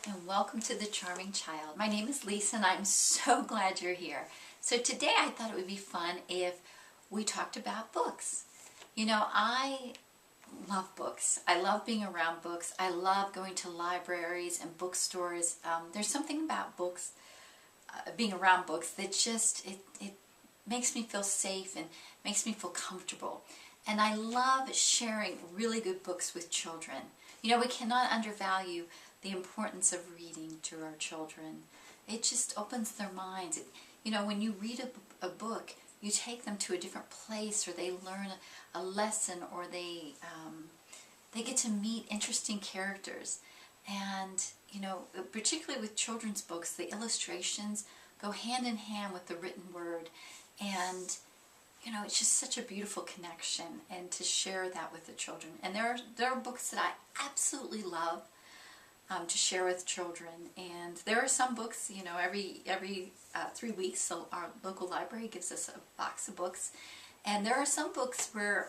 and welcome to The Charming Child. My name is Lisa and I'm so glad you're here. So today I thought it would be fun if we talked about books. You know, I love books. I love being around books. I love going to libraries and bookstores. There's something about books, being around books, that just, it makes me feel safe and makes me feel comfortable. And I love sharing really good books with children. You know, we cannot undervalue the importance of reading to our children. It just opens their minds. You know, when you read a book, you take them to a different place, or they learn a lesson, or they get to meet interesting characters. And, you know, particularly with children's books, the illustrations go hand in hand with the written word. And you know, it's just such a beautiful connection, and to share that with the children. And there are books that I absolutely love to share with children. And there are some books, you know, every 3 weeks, so our local library gives us a box of books. And there are some books where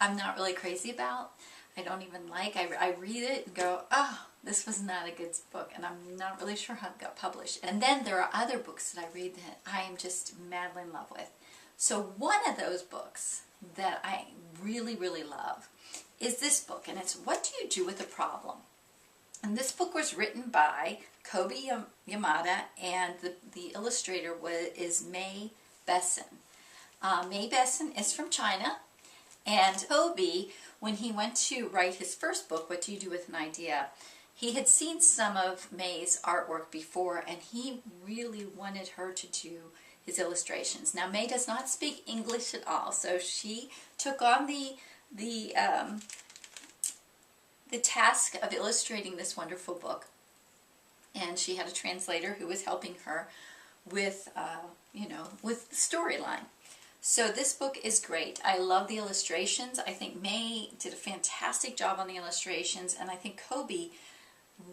I'm not really crazy about. I don't even like. I read it and go, oh, this was not a good book, and I'm not really sure how it got published. And then there are other books that I read that I am just madly in love with. So one of those books that I really, really love is this book, and it's What Do You Do With a Problem? And this book was written by Kobi Yamada, and the illustrator is Mae Bensom. Mae Bensom is from China, and Kobi, when he went to write his first book, What Do You Do With an Idea, he had seen some of Mae's artwork before, and he really wanted her to do his illustrations. Now, Mae does not speak English at all, so she took on the task of illustrating this wonderful book, and she had a translator who was helping her with, you know, with the storyline. So this book is great. I love the illustrations. I think Mae did a fantastic job on the illustrations, and I think Kobi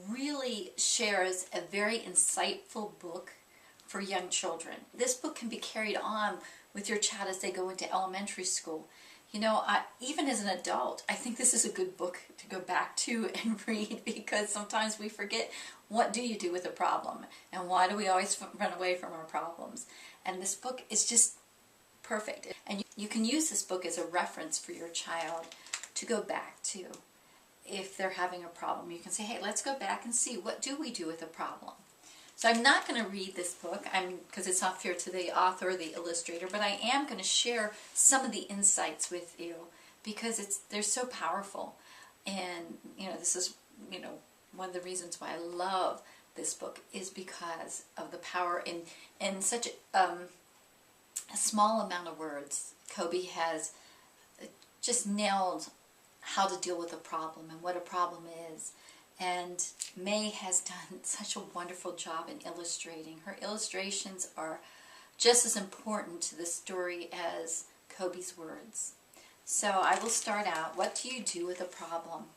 really shares a very insightful book for young children. This book can be carried on with your child as they go into elementary school. You know, even as an adult, I think this is a good book to go back to and read, because sometimes we forget, what do you do with a problem? And why do we always run away from our problems? And this book is just perfect. And you can use this book as a reference for your child to go back to if they're having a problem. You can say, hey, let's go back and see, what do we do with a problem? So I'm not going to read this book because it's not fair to the author or the illustrator, but I am going to share some of the insights with you, because they're so powerful. And, you know, this is, you know, one of the reasons why I love this book is because of the power in such a small amount of words. Kobi has just nailed how to deal with a problem and what a problem is. And Mae has done such a wonderful job in illustrating. Her illustrations are just as important to the story as Kobi's words. So I will start out. What do you do with a problem?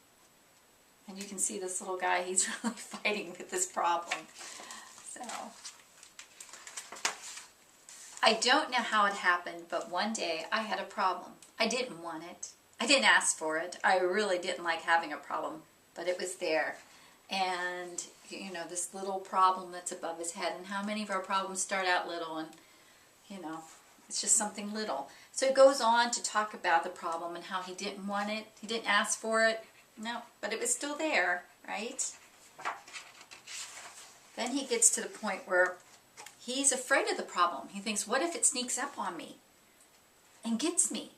And you can see this little guy, he's really fighting with this problem. So I don't know how it happened, but one day I had a problem. I didn't want it. I didn't ask for it. I really didn't like having a problem, but it was there. And, you know, this little problem that's above his head. And how many of our problems start out little, and, you know, it's just something little. So it goes on to talk about the problem and how he didn't want it. He didn't ask for it. No, but it was still there, right? Then he gets to the point where he's afraid of the problem. He thinks, what if it sneaks up on me and gets me?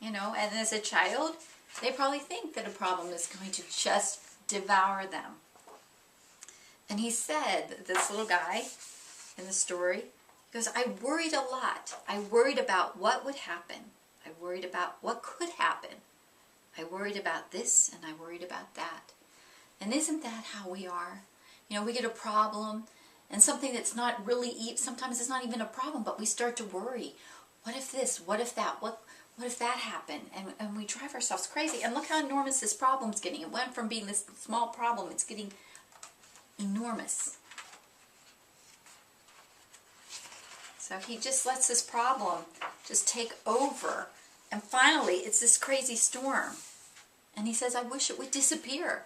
You know, and as a child, they probably think that a problem is going to just devour them. And he said, this little guy in the story, he goes, I worried a lot. I worried about what would happen. I worried about what could happen. I worried about this, and I worried about that. And isn't that how we are? You know, we get a problem, and something that's not really, sometimes it's not even a problem, but we start to worry. What if this? What if that? What if that happened? And we drive ourselves crazy. And look how enormous this problem's getting. It went from being this small problem, it's getting enormous. So he just lets this problem just take over. And finally, it's this crazy storm. And he says, I wish it would disappear.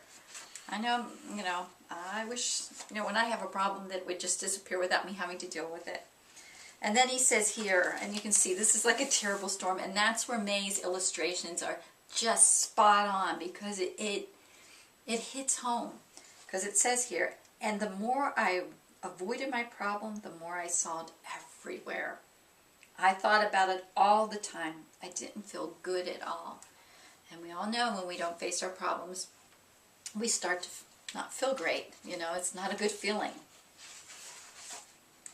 I know, you know, I wish, you know, when I have a problem that it would just disappear without me having to deal with it. And then he says here, and you can see this is like a terrible storm, and that's where Mae's illustrations are just spot on, because it hits home. Because it says here, and the more I avoided my problem, the more I saw it everywhere. I thought about it all the time. I didn't feel good at all. And we all know when we don't face our problems, we start to not feel great. You know, it's not a good feeling.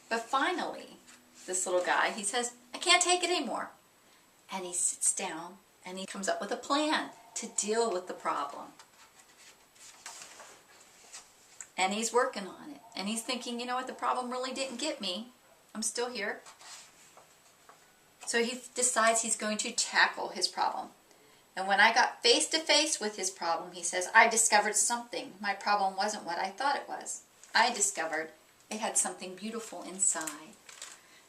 But finally, this little guy, he says, I can't take it anymore. And he sits down and he comes up with a plan to deal with the problem. And he's working on it. And he's thinking, you know what, the problem really didn't get me. I'm still here. So he decides he's going to tackle his problem. And when I got face to face with his problem, he says, I discovered something. My problem wasn't what I thought it was. I discovered it had something beautiful inside.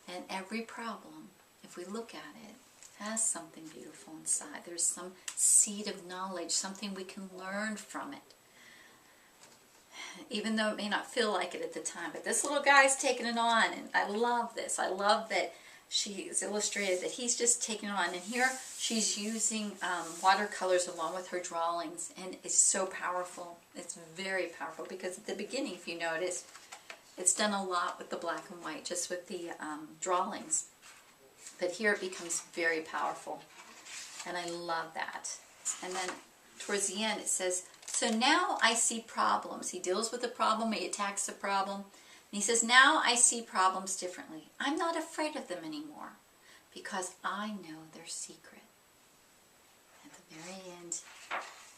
And every problem, if we look at it, has something beautiful inside. There's some seed of knowledge, something we can learn from it. Even though it may not feel like it at the time. But this little guy's taking it on, and I love this. I love that she's illustrated that he's just taking it on. And here she's using watercolors along with her drawings, and it's so powerful. It's very powerful, because at the beginning, if you notice, it's done a lot with the black and white, just with the drawings. But here it becomes very powerful, and I love that. And then towards the end it says, so now I see problems. He deals with the problem, he attacks the problem, and he says, now I see problems differently. I'm not afraid of them anymore, because I know their secret. At the very end,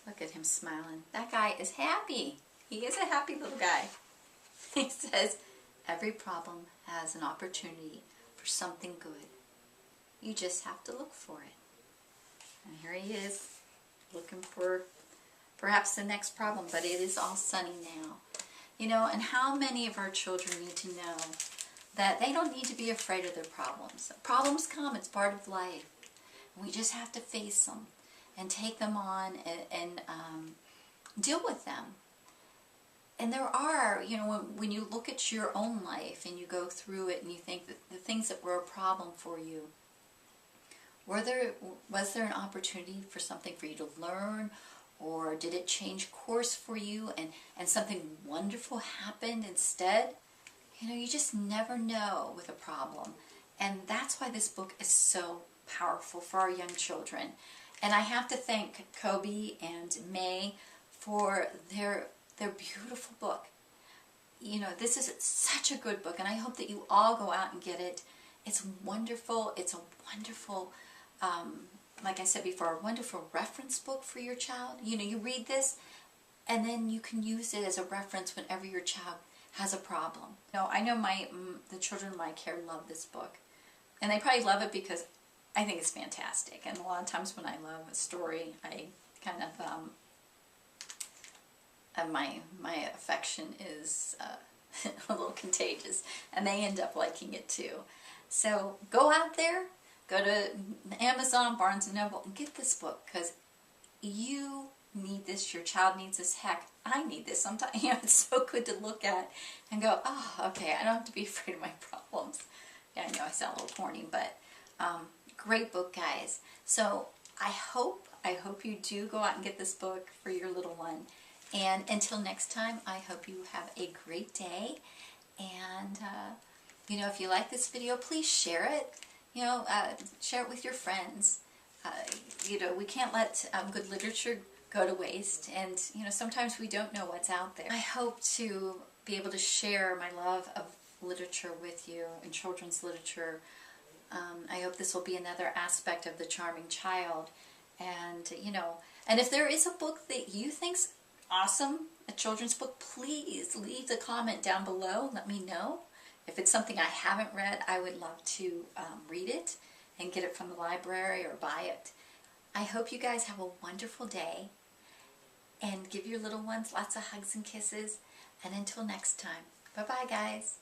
look at him smiling. That guy is happy. He is a happy little guy. He says, every problem has an opportunity for something good. You just have to look for it. And here he is, looking for perhaps the next problem, but it is all sunny now. You know, and how many of our children need to know that they don't need to be afraid of their problems. Problems come, it's part of life. We just have to face them and take them on and deal with them. And there are, you know, when you look at your own life and you go through it and you think that the things that were a problem for you, was there an opportunity for something for you to learn, or did it change course for you and something wonderful happened instead? You know, you just never know with a problem. And that's why this book is so powerful for our young children. And I have to thank Kobi and Mae for their beautiful book. You know, this is such a good book, and I hope that you all go out and get it. It's wonderful. It's a wonderful, like I said before, a wonderful reference book for your child. You know, you read this, and then you can use it as a reference whenever your child has a problem. You know, I know the children in my care love this book, and they probably love it because I think it's fantastic. And a lot of times when I love a story, I kind of my affection is a little contagious, and they end up liking it too. So go out there, go to Amazon, Barnes & Noble, and get this book, because you need this, your child needs this, heck, I need this sometimes. You know, it's so good to look at and go, oh, okay, I don't have to be afraid of my problems. Yeah, I know I sound a little corny, but great book, guys. So I hope you do go out and get this book for your little one. And until next time, I hope you have a great day. And, you know, if you like this video, please share it. You know, share it with your friends. You know, we can't let good literature go to waste. And, you know, sometimes we don't know what's out there. I hope to be able to share my love of literature with you, and children's literature. I hope this will be another aspect of The Charming Child. And, you know, and if there is a book that you think's awesome, a children's book, please leave the comment down below. Let me know. If it's something I haven't read, I would love to read it and get it from the library or buy it. I hope you guys have a wonderful day, and give your little ones lots of hugs and kisses. And until next time, bye-bye, guys.